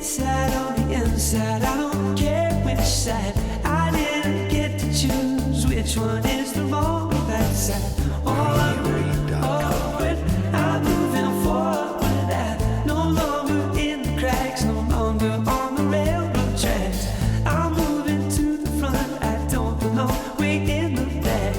inside, on the inside, I don't care which side. I didn't get to choose which one is the wrong or bad side. I'm moving forward, I'm no longer in the cracks, no longer on the railroad tracks. I'm moving to the front, I don't belong way in the back.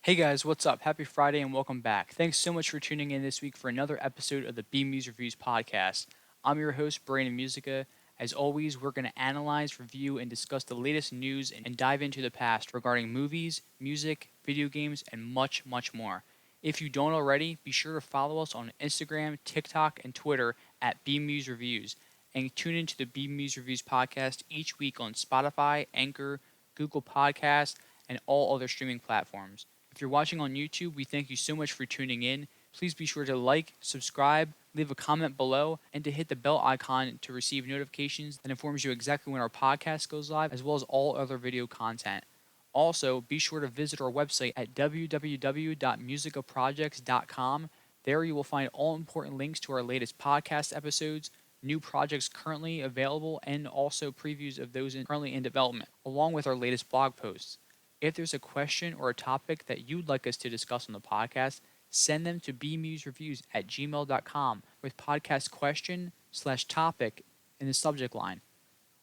Hey guys, what's up? Happy Friday and welcome back. Thanks so much for tuning in this week for another episode of the BMuz Reviews podcast. I'm your host, Brandon Musica. As always, we're going to analyze, review, and discuss the latest news and dive into the past regarding movies, music, video games, and much, much more. If you don't already, be sure to follow us on Instagram, TikTok, and Twitter at BMuz Reviews, and tune into the BMuz Reviews podcast each week on Spotify, Anchor, Google Podcasts, and all other streaming platforms. If you're watching on YouTube, we thank you so much for tuning in. Please be sure to like, subscribe, leave a comment below, and to hit the bell icon to receive notifications that informs you exactly when our podcast goes live, as well as all other video content. Also, be sure to visit our website at www.musicaprojects.com. There you will find all important links to our latest podcast episodes, new projects currently available, and also previews of those currently in development, along with our latest blog posts. If there's a question or a topic that you'd like us to discuss on the podcast, send them to bmuzreviews@gmail.com with podcast question/topic in the subject line.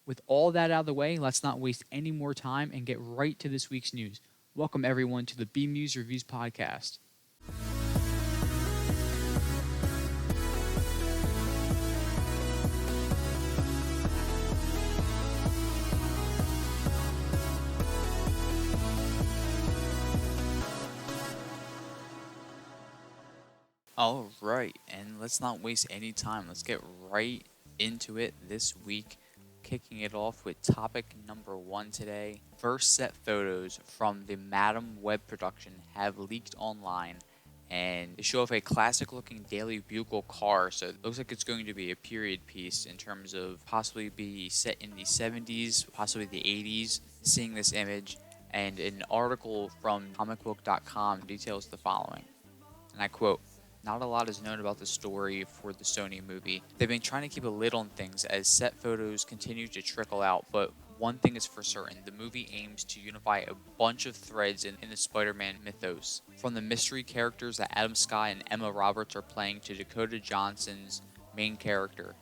With all that out of the way, let's not waste any more time and get right to this week's news. Welcome everyone to the BMuz Reviews podcast. All right, and let's not waste any time. Let's get right into it this week, kicking it off with topic number 1 today. First set photos from the Madam Web production have leaked online, and they show off a classic-looking Daily Bugle car, so it looks like it's going to be a period piece in terms of possibly be set in the 70s, possibly the 80s. Seeing this image, and an article from comicbook.com details the following, and I quote, "Not a lot is known about the story for the Sony movie. They've been trying to keep a lid on things as set photos continue to trickle out, but one thing is for certain, the movie aims to unify a bunch of threads in the Spider-Man mythos. From the mystery characters that Adam Scott and Emma Roberts are playing to Dakota Johnson's main character.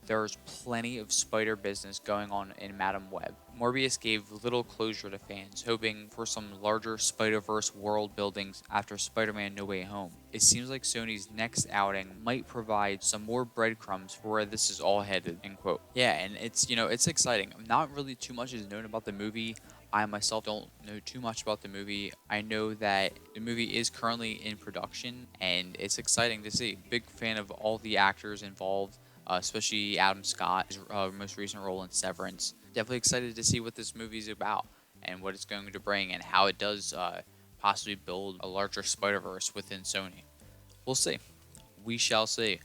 There's plenty of spider business going on in Madam Web." Morbius gave little closure to fans, hoping for some larger Spider-Verse world buildings after Spider-Man No Way Home. It seems like Sony's next outing might provide some more breadcrumbs for where this is all headed, end quote. Yeah, and it's exciting. Not really too much is known about the movie. I myself don't know too much about the movie. I know that the movie is currently in production, and it's exciting to see. Big fan of all the actors involved. Especially Adam Scott, his most recent role in Severance. Definitely excited to see what this movie's about and what it's going to bring and how it does possibly build a larger Spider-Verse within Sony. We'll see. We shall see.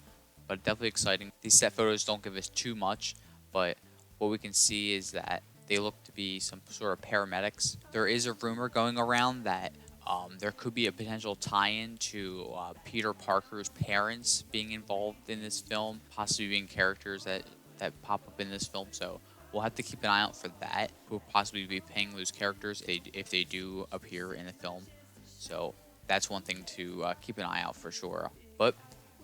But definitely exciting. These set photos don't give us too much, but what we can see is that they look to be some sort of paramedics. There is a rumor going around that there could be a potential tie-in to Peter Parker's parents being involved in this film, possibly being characters that pop up in this film. So we'll have to keep an eye out for that. We'll possibly be paying those characters if they do appear in the film. So that's one thing to keep an eye out for sure. But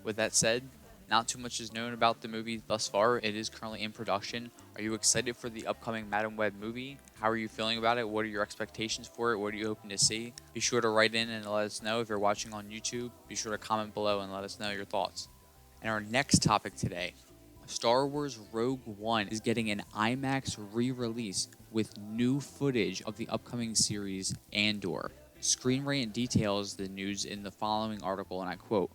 with that said, not too much is known about the movie thus far. It is currently in production. Are you excited for the upcoming Madam Web movie? How are you feeling about it? What are your expectations for it? What are you hoping to see? Be sure to write in and let us know. If you're watching on YouTube, be sure to comment below and let us know your thoughts. And our next topic today, Star Wars Rogue One is getting an IMAX re-release with new footage of the upcoming series Andor. Screen Rant details the news in the following article, and I quote,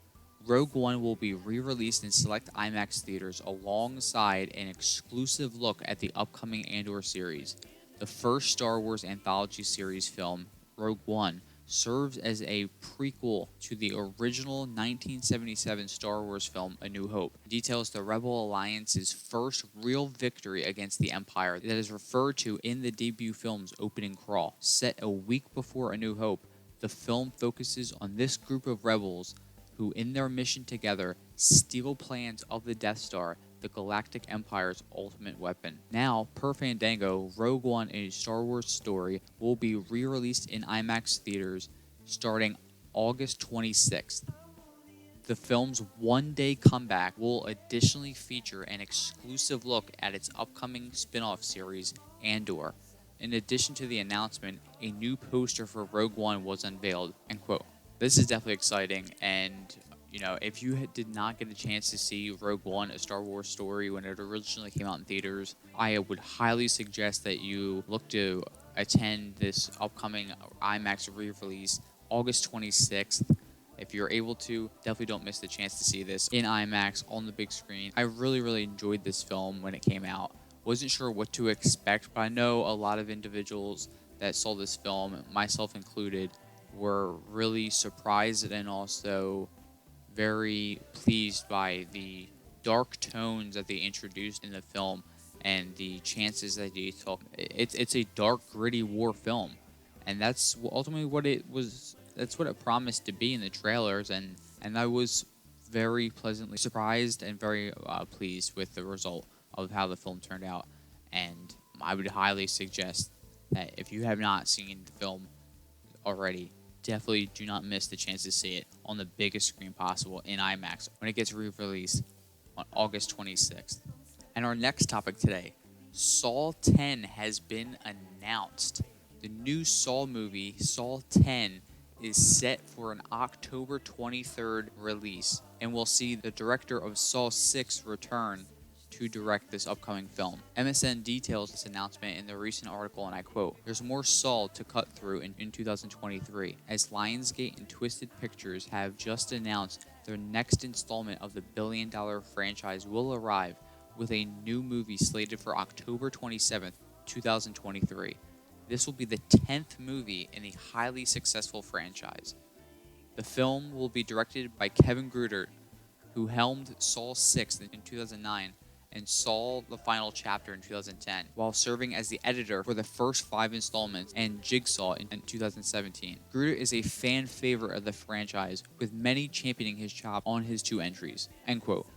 "Rogue One will be re-released in select IMAX theaters alongside an exclusive look at the upcoming Andor series. The first Star Wars anthology series film, Rogue One, serves as a prequel to the original 1977 Star Wars film A New Hope. It details the Rebel Alliance's first real victory against the Empire that is referred to in the debut film's opening crawl. Set a week before A New Hope, the film focuses on this group of rebels who in their mission together steal plans of the Death Star, the Galactic Empire's ultimate weapon. Now, per Fandango, Rogue One, a Star Wars story, will be re-released in IMAX theaters starting August 26th. The film's one-day comeback will additionally feature an exclusive look at its upcoming spin-off series, Andor. In addition to the announcement, a new poster for Rogue One was unveiled. End quote. This is definitely exciting, and if you did not get a chance to see Rogue One, a Star Wars story, when it originally came out in theaters, I would highly suggest that you look to attend this upcoming IMAX re-release August 26th. If you're able to, definitely don't miss the chance to see this in IMAX on the big screen. I really enjoyed this film when it came out. Wasn't sure what to expect, but I know a lot of individuals that saw this film, myself included, were really surprised and also very pleased by the dark tones that they introduced in the film and the chances that they took. It's a dark, gritty war film, and that's ultimately what it was. That's what it promised to be in the trailers, and I was very pleasantly surprised and very pleased with the result of how the film turned out. And I would highly suggest that if you have not seen the film already, definitely do not miss the chance to see it on the biggest screen possible in IMAX when it gets re-released on August 26th. And our next topic today, Saw 10 has been announced. The new Saw movie, Saw 10, is set for an October 23rd release, and we'll see the director of Saw 6 return to direct this upcoming film. MSN details this announcement in the recent article, and I quote, "There's more Saw to cut through in 2023, as Lionsgate and Twisted Pictures have just announced their next installment of the billion-dollar franchise will arrive with a new movie slated for October 27th, 2023. This will be the 10th movie in the highly successful franchise. The film will be directed by Kevin Grudert, who helmed Saw 6 in 2009 and Saw the Final Chapter in 2010, while serving as the editor for the first 5 installments and Jigsaw in 2017. Grudert is a fan favorite of the franchise, with many championing his job on his 2 entries." End quote.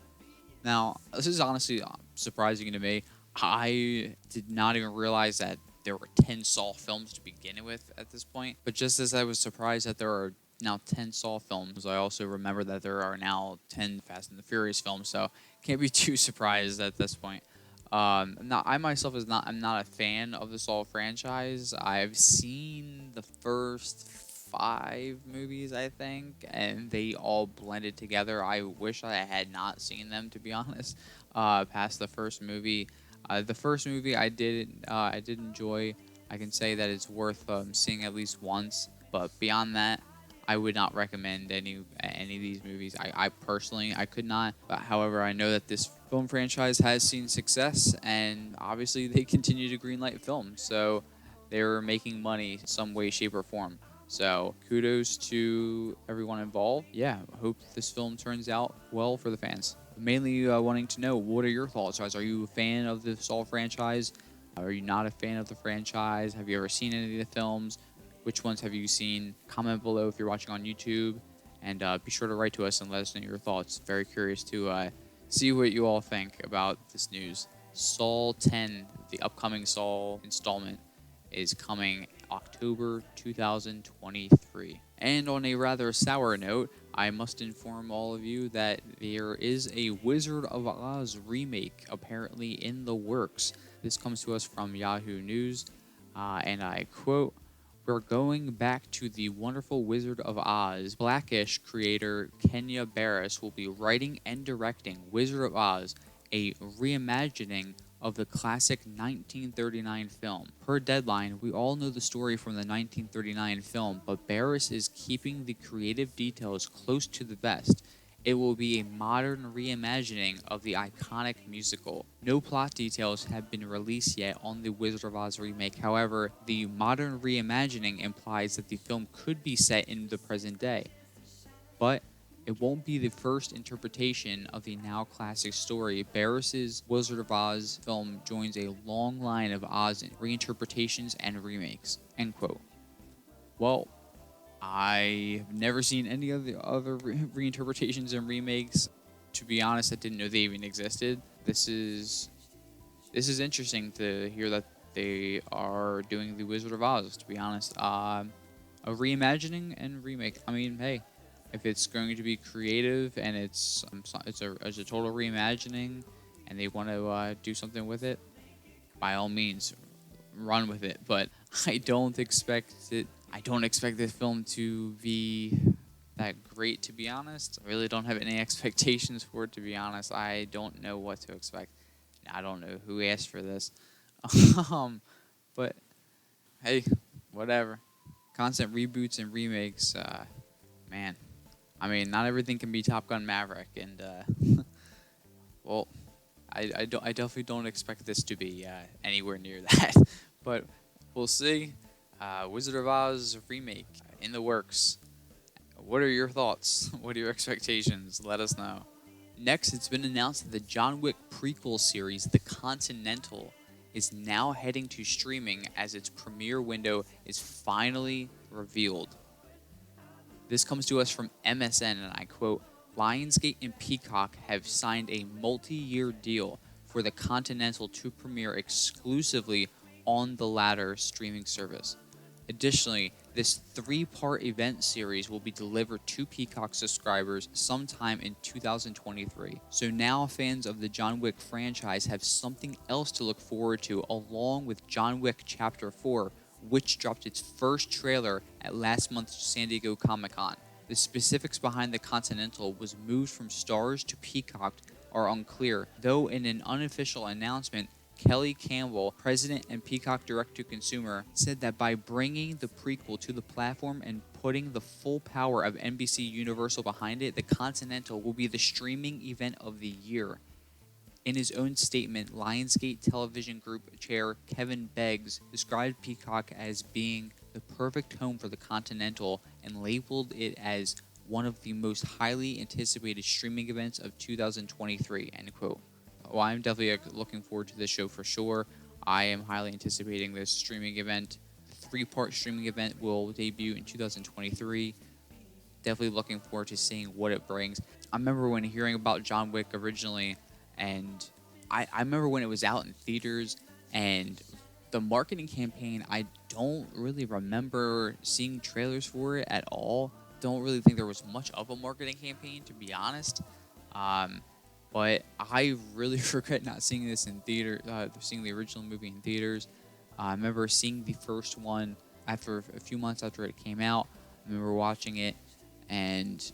Now, this is honestly surprising to me. I did not even realize that there were 10 Saw films to begin with at this point. But just as I was surprised that there are now 10 Saw films, I also remember that there are now 10 Fast and the Furious films, so can't be too surprised at this point. Now, I myself I'm not a fan of the Saw franchise. I've seen the first 5 movies, I think, and they all blended together. I wish I had not seen them, to be honest, past the first movie. The first movie I did enjoy. I can say that it's worth seeing at least once. But beyond that, I would not recommend any of these movies. I personally could not. But however, I know that this film franchise has seen success, and obviously they continue to greenlight films, so they're making money in some way, shape, or form. So kudos to everyone involved. Yeah, hope this film turns out well for the fans. Mainly wanting to know, what are your thoughts? Are you a fan of the Saw franchise? Are you not a fan of the franchise? Have you ever seen any of the films? Which ones have you seen? Comment below if you're watching on YouTube. And be sure to write to us and let us know your thoughts. Very curious to see what you all think about this news. Saw 10, the upcoming Saw installment, is coming October 2023. And on a rather sour note, I must inform all of you that there is a Wizard of Oz remake apparently in the works. This comes to us from Yahoo News, and I quote, "We're going back to the wonderful Wizard of Oz. Blackish creator Kenya Barris will be writing and directing Wizard of Oz, a reimagining of the classic 1939 film. Per Deadline, we all know the story from the 1939 film, but Barris is keeping the creative details close to the vest. It will be a modern reimagining of the iconic musical. No plot details have been released yet on the Wizard of Oz remake. However, the modern reimagining implies that the film could be set in the present day. But it won't be the first interpretation of the now classic story. Barris's Wizard of Oz film joins a long line of Oz reinterpretations and remakes." End quote. Well, I've never seen any of the other reinterpretations and remakes. To be honest, I didn't know they even existed. This is interesting to hear that they are doing the Wizard of Oz. To be honest, a reimagining and remake. I mean, hey, if it's going to be creative and it's a total reimagining, and they want to do something with it, by all means, run with it. But I don't expect it. I don't expect this film to be that great. To be honest, I really don't have any expectations for it. To be honest, I don't know what to expect. I don't know who asked for this. But hey, whatever. Constant reboots and remakes. Man, I mean, not everything can be Top Gun Maverick, and well, I definitely don't expect this to be anywhere near that. But we'll see. Wizard of Oz remake in the works. What are your thoughts? What are your expectations? Let us know. Next, it's been announced that the John Wick prequel series, The Continental, is now heading to streaming as its premiere window is finally revealed. This comes to us from MSN, and I quote, Lionsgate and Peacock have signed a multi-year deal for The Continental to premiere exclusively on the latter streaming service. Additionally, this 3-part event series will be delivered to Peacock subscribers sometime in 2023. So now fans of the John Wick franchise have something else to look forward to, along with John Wick Chapter 4, which dropped its first trailer at last month's San Diego Comic-Con. The specifics behind the Continental was moved from Starz to Peacock are unclear, though in an unofficial announcement, Kelly Campbell, president and Peacock direct-to-consumer, said that by bringing the prequel to the platform and putting the full power of NBC Universal behind it, the Continental will be the streaming event of the year. In his own statement, Lionsgate Television Group chair Kevin Beggs described Peacock as being the perfect home for the Continental and labeled it as one of the most highly anticipated streaming events of 2023, end quote. Well, I'm definitely looking forward to this show for sure. I am highly anticipating this streaming event. The 3-part streaming event will debut in 2023. Definitely looking forward to seeing what it brings. I remember when hearing about John Wick originally, and I remember when it was out in theaters, and the marketing campaign, I don't really remember seeing trailers for it at all. Don't really think there was much of a marketing campaign, to be honest. But I really regret not seeing this in theater, seeing the original movie in theaters. I remember seeing the first one after a few months after it came out. I remember watching it, and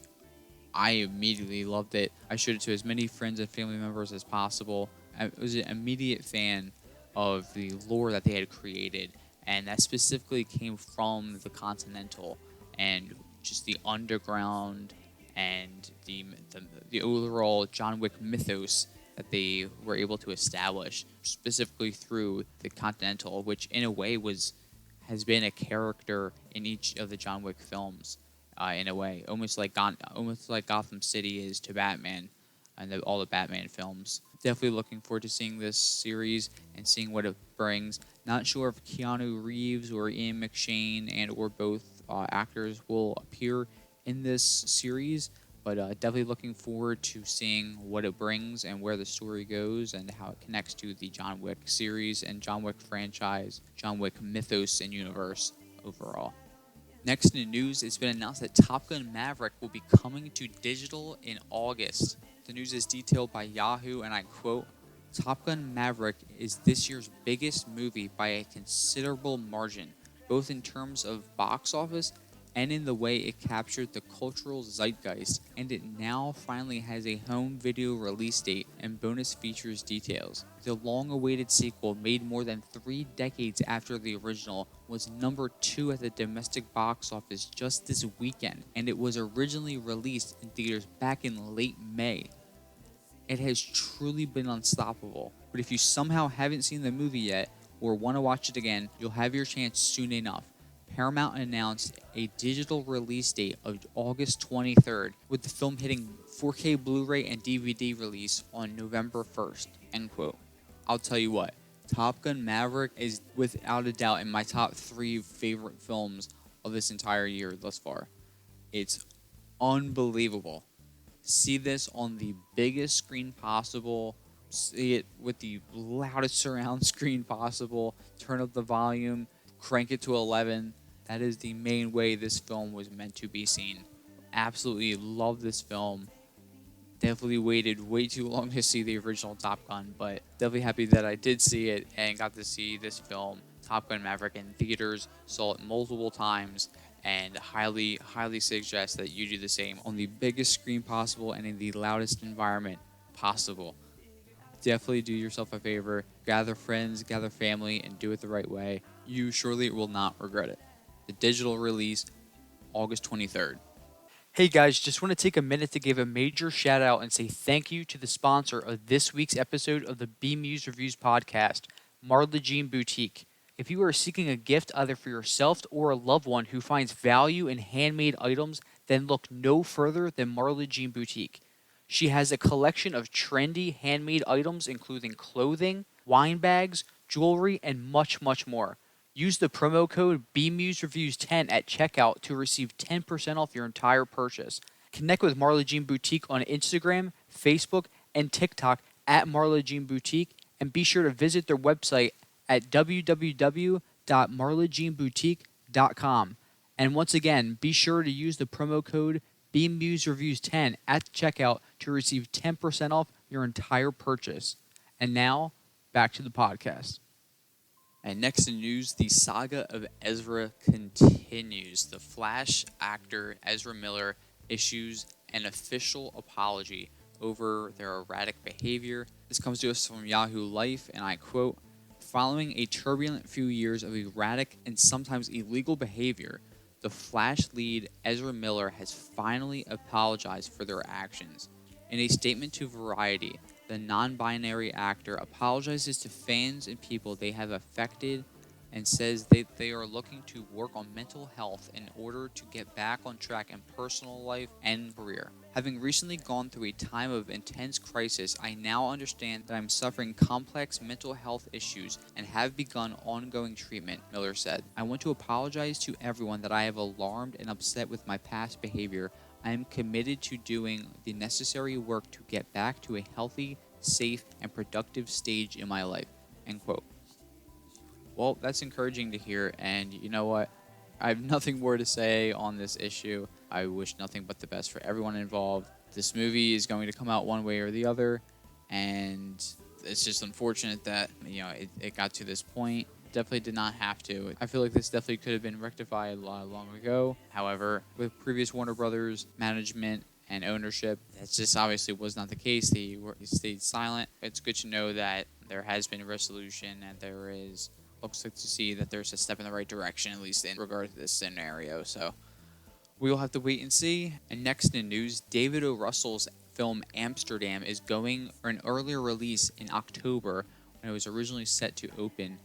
I immediately loved it. I showed it to as many friends and family members as possible. I was an immediate fan of the lore that they had created, and that specifically came from the Continental and just the underground and the overall John Wick mythos that they were able to establish specifically through the Continental, which in a way has been a character in each of the John Wick films, in a way, almost like Gotham City is to Batman and all the Batman films. Definitely looking forward to seeing this series and seeing what it brings. Not sure if Keanu Reeves or Ian McShane and or both actors will appear in this series, but definitely looking forward to seeing what it brings and where the story goes and how it connects to the John Wick series and John Wick franchise, John Wick mythos and universe overall. Next in the news, it's been announced that Top Gun Maverick will be coming to digital in August. The news is detailed by Yahoo, and I quote, Top Gun Maverick is this year's biggest movie by a considerable margin, both in terms of box office and in the way it captured the cultural zeitgeist, and it now finally has a home video release date and bonus features details. The long-awaited sequel, made more than 3 decades after the original, was number 2 at the domestic box office just this weekend, and it was originally released in theaters back in late May. It has truly been unstoppable, but if you somehow haven't seen the movie yet or want to watch it again, you'll have your chance soon enough. Paramount announced a digital release date of August 23rd, with the film hitting 4K Blu-ray and DVD release on November 1st, end quote. I'll tell you what, Top Gun Maverick is without a doubt in my top 3 favorite films of this entire year thus far. It's unbelievable. See this on the biggest screen possible. See it with the loudest surround screen possible. Turn up the volume, crank it to 11. That is the main way this film was meant to be seen. Absolutely love this film. Definitely waited way too long to see the original Top Gun, but definitely happy that I did see it and got to see this film, Top Gun Maverick, in theaters. Saw it multiple times, and highly suggest that you do the same on the biggest screen possible and in the loudest environment possible. Definitely do yourself a favor, gather friends, gather family, and do it the right way. You surely will not regret it. The digital release, August 23rd. Hey guys, just want to take a minute to give a major shout out and say thank you to the sponsor of this week's episode of the BMuz Reviews podcast, Marla Jean Boutique. If you are seeking a gift either for yourself or a loved one who finds value in handmade items, then look no further than Marla Jean Boutique. She has a collection of trendy handmade items including clothing, wine bags, jewelry, and much more. Use the promo code BMuzReviews10 at checkout to receive 10% off your entire purchase. Connect with Marla Jean Boutique on Instagram, Facebook, and TikTok at Marla Jean Boutique, and be sure to visit their website at www.marlajeanboutique.com. And once again, be sure to use the promo code BMuzReviews10 at checkout to receive 10% off your entire purchase. And now, back to the podcast. And next in news, the saga of Ezra continues. The Flash actor Ezra Miller issues an official apology over their erratic behavior. This comes to us from Yahoo Life, and I quote, "Following a turbulent few years of erratic and sometimes illegal behavior, the Flash lead Ezra Miller has finally apologized for their actions. In a statement to Variety, the non-binary actor apologizes to fans and people they have affected and says they are looking to work on mental health in order to get back on track in personal life and career. Having recently gone through a time of intense crisis, I now understand that I'm suffering complex mental health issues and have begun ongoing treatment," Miller said. "I want to apologize to everyone that I have alarmed and upset with my past behavior. I am committed to doing the necessary work to get back to a healthy, safe, and productive stage in my life." End quote. Well, that's encouraging to hear, and you know what? I have nothing more to say on this issue. I wish nothing but the best for everyone involved. This movie is going to come out one way or the other, and it's just unfortunate that it got to this point. Definitely did not have to. I feel like this definitely could have been rectified a lot long ago. However, with previous Warner Brothers management and ownership, that just obviously was not the case. They stayed silent. It's good to know that there has been a resolution, and looks like to see that there's a step in the right direction, at least in regard to this scenario. So we will have to wait and see. And next in news, David O. Russell's film Amsterdam is going for an earlier release in October when it was originally set to open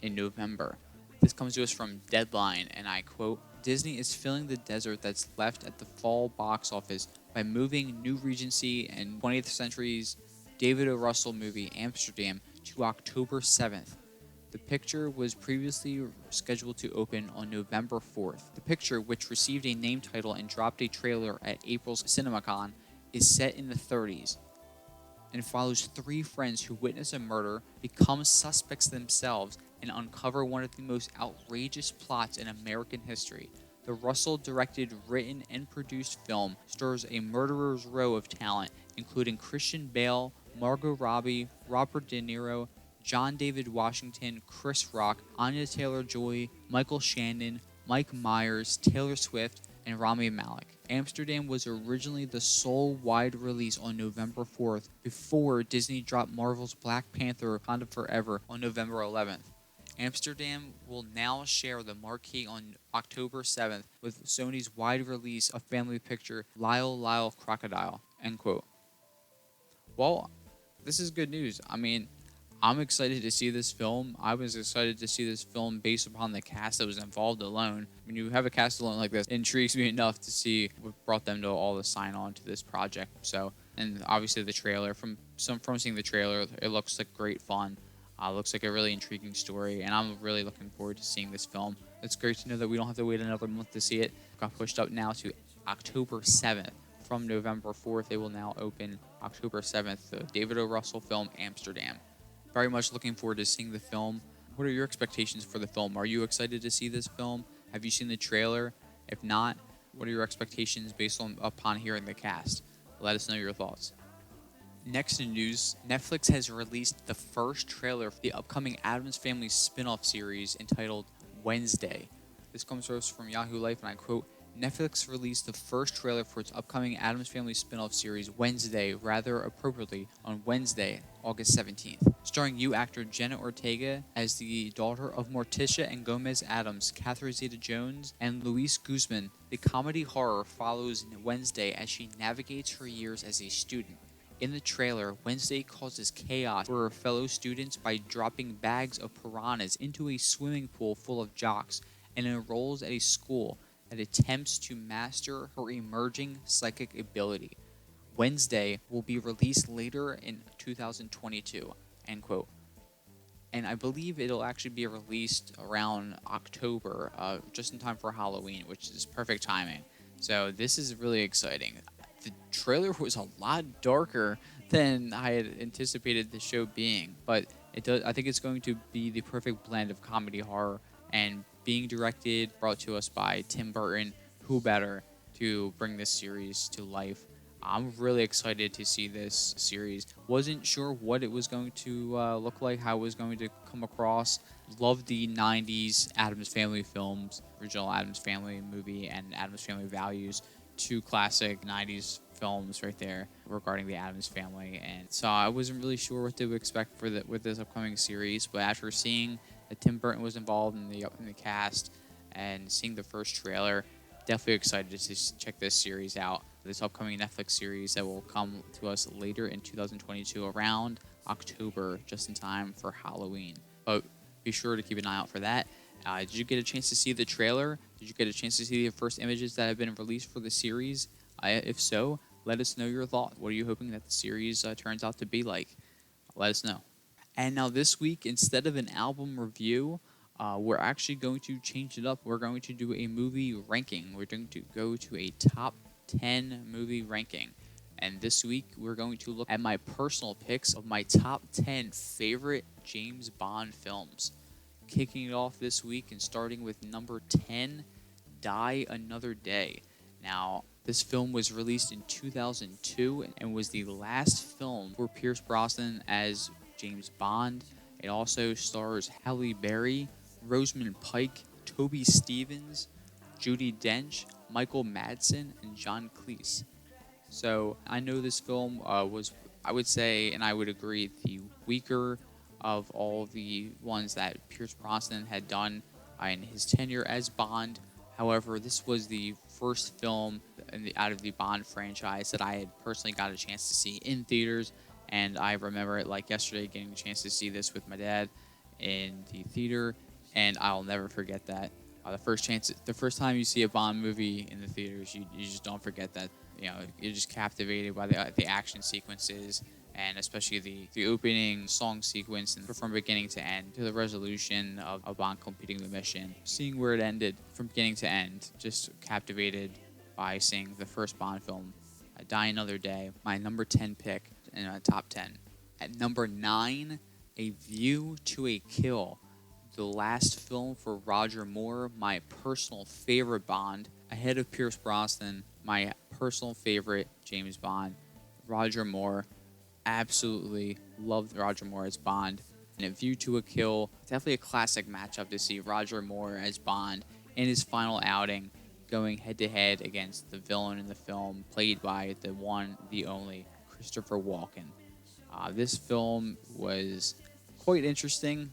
in November. This comes to us from Deadline, and I quote, "Disney is filling the desert that's left at the fall box office by moving New Regency and 20th Century's David O. Russell movie Amsterdam to October 7th. The picture was previously scheduled to open on November 4th. The picture, which received a name title and dropped a trailer at April's CinemaCon, is set in the 30s and follows three friends who witness a murder, become suspects themselves, and uncover one of the most outrageous plots in American history. The Russell-directed, written, and produced film stars a murderer's row of talent, including Christian Bale, Margot Robbie, Robert De Niro, John David Washington, Chris Rock, Anya Taylor-Joy, Michael Shannon, Mike Myers, Taylor Swift, and Rami Malek. Amsterdam was originally the sole wide release on November 4th before Disney dropped Marvel's Black Panther: Wakanda Forever on November 11th. Amsterdam will now share the marquee on October 7th with Sony's wide release of family picture Lyle Crocodile." End quote. Well, this is good news. I mean, I'm excited to see this film. I was excited to see this film based upon the cast that was involved alone. When you have a cast alone like this, it intrigues me enough to see what brought them to all the sign on to this project. So, and obviously the trailer, from seeing the trailer, it looks like great fun. Looks like a really intriguing story, and I'm really looking forward to seeing this film. It's great to know that we don't have to wait another month to see it. Got pushed up now to October 7th. From November 4th, it will now open October 7th, the David O. Russell film, Amsterdam. Very much looking forward to seeing the film. What are your expectations for the film? Are you excited to see this film? Have you seen the trailer? If not, what are your expectations based upon hearing the cast? Let us know your thoughts. Next in news, Netflix has released the first trailer for the upcoming Addams Family spin-off series entitled Wednesday. This comes to us from Yahoo Life, and I quote, Netflix released the first trailer for its upcoming Addams Family spin-off series Wednesday, rather appropriately, on Wednesday, August 17th. Starring U actor Jenna Ortega as the daughter of Morticia and Gomez Addams, Catherine Zeta-Jones, and Luis Guzman, the comedy horror follows Wednesday as she navigates her years as a student. In the trailer, Wednesday causes chaos for her fellow students by dropping bags of piranhas into a swimming pool full of jocks and enrolls at a school that attempts to master her emerging psychic ability. Wednesday will be released later in 2022, end quote. And I believe it'll actually be released around October, just in time for Halloween, which is perfect timing. So this is really exciting. The trailer was a lot darker than I had anticipated the show being, but it does. I think it's going to be the perfect blend of comedy, horror, and being brought to us by Tim Burton. Who better to bring this series to life? I'm really excited to see this series. Wasn't sure what it was going to look like, how it was going to come across. Loved the 90s Addams Family films, original Addams Family movie and Addams Family Values. Two classic 90s films right there regarding the Addams Family, and so I wasn't really sure what to expect with this upcoming series, but after seeing that Tim Burton was involved in the cast and seeing the first trailer, definitely excited to check this series out. This upcoming Netflix series that will come to us later in 2022 around October, just in time for Halloween. But be sure to keep an eye out for that. Did you get a chance to see the trailer? Did you get a chance to see the first images that have been released for the series? If so, let us know your thought. What are you hoping that the series turns out to be like? Let us know. And now this week, instead of an album review, we're actually going to change it up. We're going to do a movie ranking. We're going to go to a top 10 movie ranking. And this week, we're going to look at my personal picks of my top 10 favorite James Bond films. Kicking it off this week and starting with number 10, Die Another Day. Now, this film was released in 2002 and was the last film for Pierce Brosnan as James Bond. It also stars Halle Berry, Rosamund Pike, Toby Stephens, Judi Dench, Michael Madsen, and John Cleese. So I know this film was, I would say, and I would agree, the weaker of all the ones that Pierce Brosnan had done in his tenure as Bond. However, this was the first film out of the Bond franchise that I had personally got a chance to see in theaters, and I remember it like yesterday, getting a chance to see this with my dad in the theater, and I'll never forget that. The first time you see a Bond movie in the theaters, you just don't forget that. You know, you're just captivated by the action sequences, and especially the opening song sequence, and from beginning to end, to the resolution of Bond completing the mission, seeing where it ended from beginning to end, just captivated by seeing the first Bond film, Die Another Day, my number 10 pick in a top 10. At number 9, A View to a Kill, the last film for Roger Moore, my personal favorite Bond, ahead of Pierce Brosnan, my personal favorite James Bond, Roger Moore. Absolutely loved Roger Moore as Bond. And A View to a Kill, definitely a classic matchup to see Roger Moore as Bond in his final outing, going head-to-head against the villain in the film, played by the one, the only, Christopher Walken. This film was quite interesting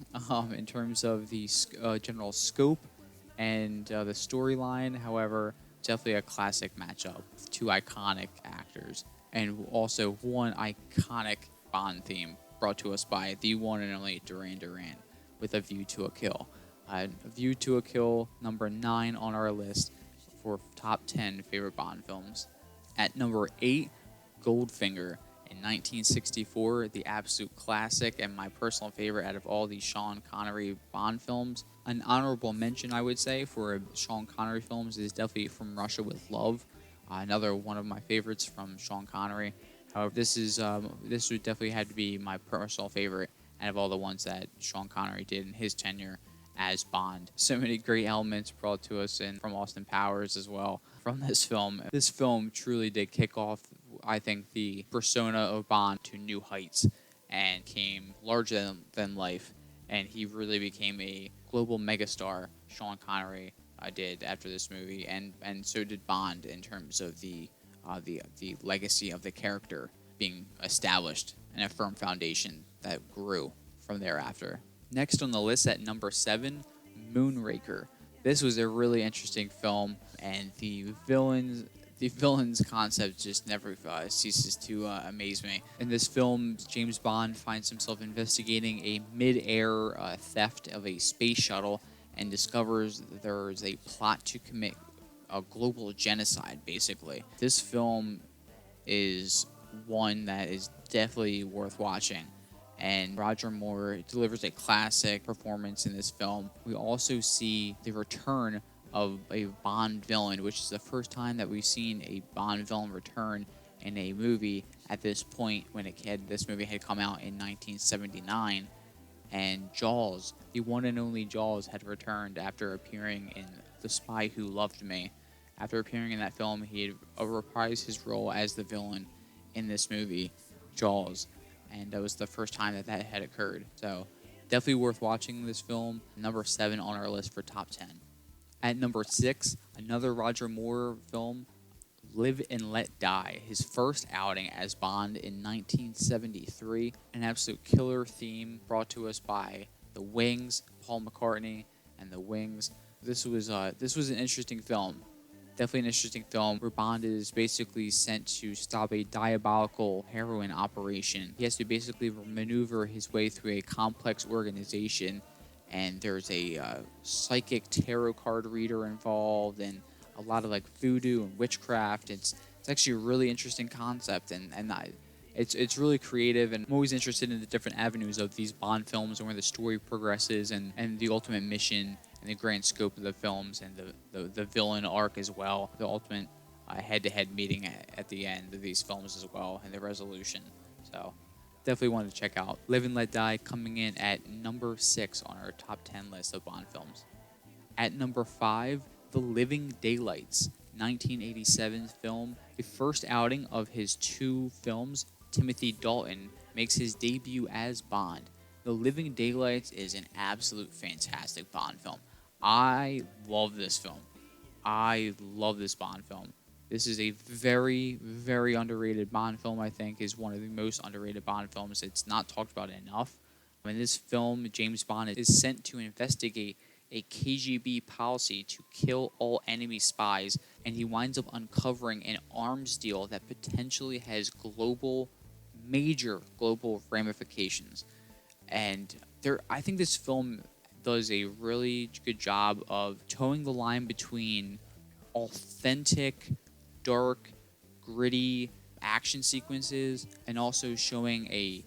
in terms of the general scope and the storyline. However, definitely a classic matchup. Two iconic actors, and also one iconic Bond theme brought to us by the one and only Duran Duran with A View to a Kill. A View to a Kill, number 9 on our list for top 10 favorite Bond films. At number 8, Goldfinger, In 1964, the absolute classic and my personal favorite out of all the Sean Connery Bond films. An honorable mention, I would say, for Sean Connery films is definitely From Russia with Love, another one of my favorites from Sean Connery. However, this would definitely have to be my personal favorite out of all the ones that Sean Connery did in his tenure as Bond. So many great elements brought to us and from Austin Powers as well from this film. This film truly did kick off, I think, the persona of Bond to new heights and came larger than life. And he really became a global megastar, Sean Connery did after this movie, and so did Bond in terms of the legacy of the character being established and a firm foundation that grew from thereafter. Next on the list at number 7, Moonraker. This was a really interesting film, and the villain's concept just never ceases to amaze me. In this film, James Bond finds himself investigating a mid-air theft of a space shuttle and discovers there is a plot to commit a global genocide, basically. This film is one that is definitely worth watching, and Roger Moore delivers a classic performance in this film. We also see the return of a Bond villain, which is the first time that we've seen a Bond villain return in a movie at this point when this movie had come out in 1979. And Jaws, the one and only Jaws, had returned after appearing in The Spy Who Loved Me. After appearing in that film, he had reprised his role as the villain in this movie, Jaws. And that was the first time that had occurred. So definitely worth watching this film. Number 7 on our list for top 10. At number 6, another Roger Moore film, Live and Let Die, his first outing as Bond in 1973. An absolute killer theme brought to us by The Wings, Paul McCartney and The Wings. This was an interesting film. Definitely an interesting film where Bond is basically sent to stop a diabolical heroin operation. He has to basically maneuver his way through a complex organization, and there's a psychic tarot card reader involved and a lot of voodoo and witchcraft. It's actually a really interesting concept, and it's really creative, and I'm always interested in the different avenues of these Bond films and where the story progresses and the ultimate mission and the grand scope of the films and the villain arc as well, the ultimate head-to-head meeting at the end of these films as well, and the resolution. So definitely wanted to check out Live and Let Die, coming in at number 6 on our top 10 list of Bond films. At number 5, The Living Daylights, 1987 film. The first outing of his 2 films, Timothy Dalton makes his debut as Bond. The Living Daylights is an absolute fantastic Bond film. I love this film. I love this Bond film. This is a very, very underrated Bond film. I think is one of the most underrated Bond films. It's not talked about enough. In this film, James Bond is sent to investigate a KGB policy to kill all enemy spies, and he winds up uncovering an arms deal that potentially has major global ramifications. And I think this film does a really good job of towing the line between authentic, dark, gritty action sequences and also showing a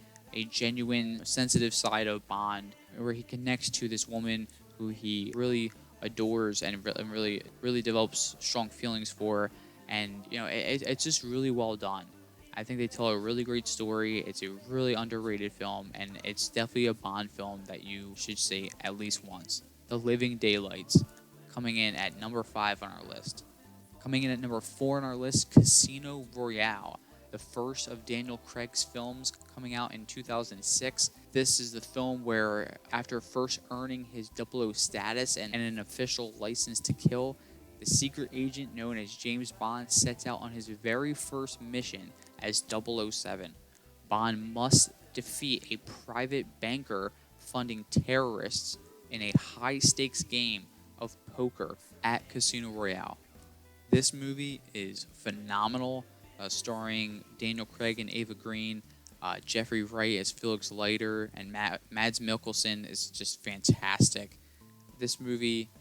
genuine, sensitive side of Bond, where he connects to this woman who he really adores and really develops strong feelings for. And it's just really well done. I think they tell a really great story. It's a really underrated film, and it's definitely a Bond film that you should see at least once. The Living Daylights, coming in at number 5 on our list. Coming in at number 4 on our list, Casino Royale, the first of Daniel Craig's films, coming out in 2006. This is the film where, after first earning his 00 status and an official license to kill, the secret agent known as James Bond sets out on his very first mission as 007. Bond must defeat a private banker funding terrorists in a high-stakes game of poker at Casino Royale. This movie is phenomenal, starring Daniel Craig and Ava Green, Jeffrey Wright as Felix Leiter, and Mads Mikkelsen is just fantastic. This movie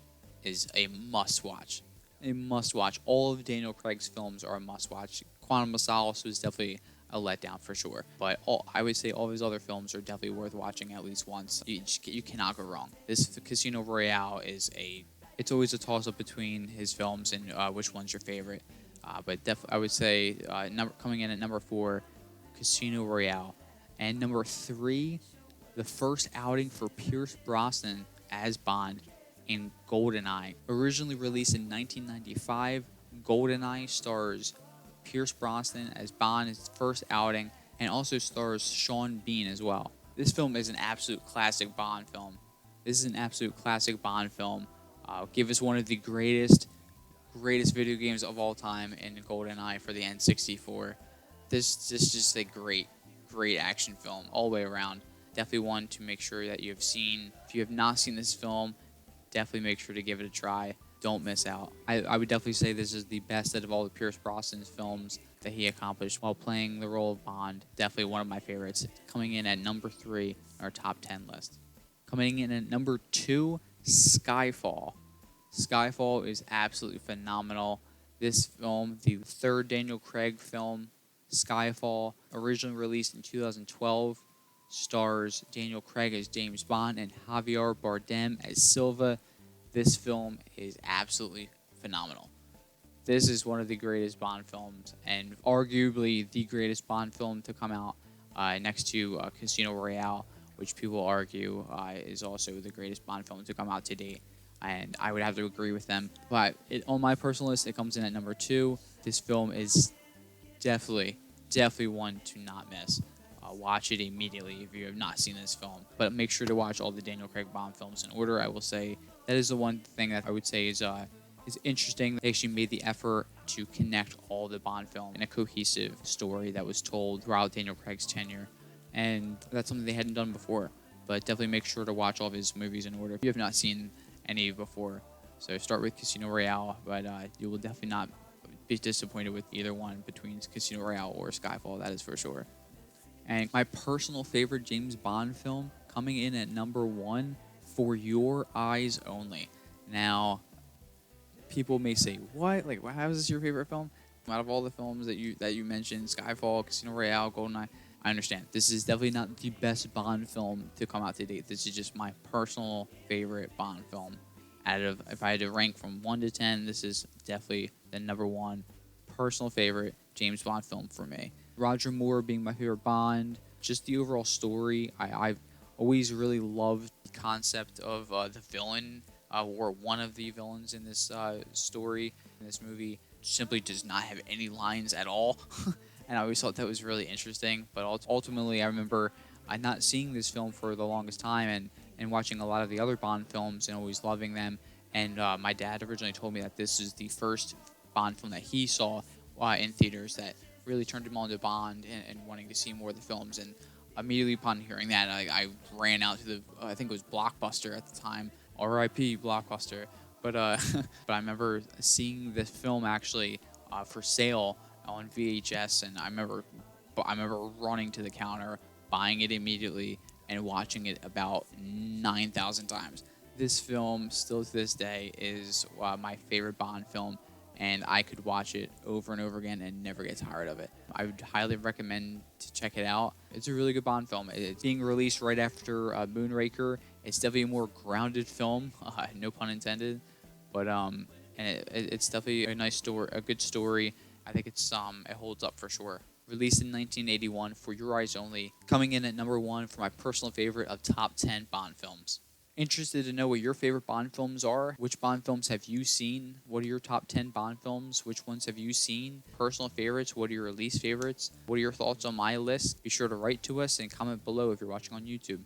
is a must-watch. A must-watch. All of Daniel Craig's films are a must-watch. Quantum of Solace was definitely a letdown for sure. But I would say all of his other films are definitely worth watching at least once. You cannot go wrong. This Casino Royale is it's always a toss-up between his films and which one's your favorite. But I would say coming in at number 4, Casino Royale. And number 3, the first outing for Pierce Brosnan as Bond in GoldenEye. Originally released in 1995, GoldenEye stars Pierce Brosnan as Bond, his first outing, and also stars Sean Bean as well. This film is an absolute classic Bond film. This is an absolute classic Bond film. Give us one of the greatest video games of all time in GoldenEye for the N64. This is just a great action film all the way around. Definitely one to make sure that you have seen. If you have not seen this film, definitely make sure to give it a try. Don't miss out. I would definitely say this is the best out of all the Pierce Brosnan's films that he accomplished while playing the role of Bond. Definitely one of my favorites. Coming in at number 3 on our top 10 list. Coming in at number 2, Skyfall. Skyfall is absolutely phenomenal. This film, the third Daniel Craig film, Skyfall, originally released in 2012, stars Daniel Craig as James Bond and Javier Bardem as Silva. This film is absolutely phenomenal. This is one of the greatest Bond films, and arguably the greatest Bond film to come out, next to Casino Royale, which people argue is also the greatest Bond film to come out to date. And I would have to agree with them. But on my personal list, it comes in at number 2. This film is definitely one to not miss. Watch it immediately if you have not seen this film. But make sure to watch all the Daniel Craig Bond films in order. I will say that is the one thing that I would say is interesting. They actually made the effort to connect all the Bond films in a cohesive story that was told throughout Daniel Craig's tenure. And that's something they hadn't done before. But definitely make sure to watch all of his movies in order if you have not seen any before. So start with Casino Royale, but you will definitely not be disappointed with either one between Casino Royale or Skyfall, that is for sure. And my personal favorite James Bond film, coming in at number 1, For Your Eyes Only. Now, people may say, what? Like, how is this your favorite film? Out of all the films that you mentioned, Skyfall, Casino Royale, GoldenEye, I understand. This is definitely not the best Bond film to come out to date. This is just my personal favorite Bond film. If I had to rank from 1 to 10, this is definitely the number 1 personal favorite James Bond film for me. Roger Moore being my favorite Bond, just the overall story. I've always really loved the concept of the villain, or one of the villains in this story, in this movie, simply does not have any lines at all. And I always thought that was really interesting. But ultimately, I remember not seeing this film for the longest time and watching a lot of the other Bond films and always loving them. And my dad originally told me that this is the first Bond film that he saw in theaters that really turned him on to Bond and wanting to see more of the films. And immediately upon hearing that, I ran out to I think it was Blockbuster at the time, R.I.P. Blockbuster. But but I remember seeing this film actually for sale on VHS, and I remember running to the counter, buying it immediately, and watching it about 9,000 times. This film, still to this day, is my favorite Bond film, and I could watch it over and over again and never get tired of it. I would highly recommend to check it out. It's a really good Bond film. It's being released right after Moonraker. It's definitely a more grounded film, no pun intended, but and it's definitely a nice story, a good story. I think it holds up for sure. Released in 1981, For Your Eyes Only, coming in at number 1 for my personal favorite of top 10 Bond films. Interested to know what your favorite Bond films are? Which Bond films have you seen? What are your top 10 Bond films? Which ones have you seen? Personal favorites? What are your least favorites? What are your thoughts on my list? Be sure to write to us and comment below if you're watching on YouTube.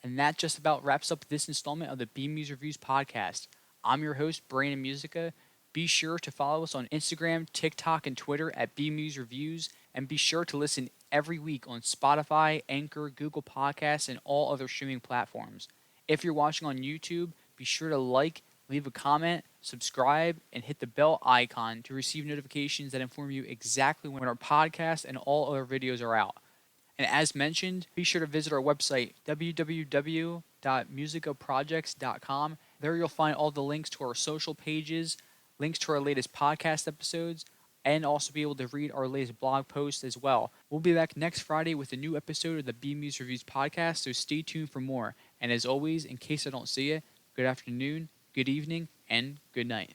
And that just about wraps up this installment of the BMuz Reviews podcast. I'm your host, Brandon Musica. Be sure to follow us on Instagram, TikTok, and Twitter at BMuz Reviews, and be sure to listen every week on Spotify, Anchor, Google Podcasts, and all other streaming platforms. If you're watching on YouTube, be sure to like, leave a comment, subscribe, and hit the bell icon to receive notifications that inform you exactly when our podcast and all other videos are out. And as mentioned, be sure to visit our website, www.musicaprojects.com. There you'll find all the links to our social pages, links to our latest podcast episodes, and also be able to read our latest blog post as well. We'll be back next Friday with a new episode of the BMuz Reviews podcast, so stay tuned for more. And as always, in case I don't see you, good afternoon, good evening, and good night.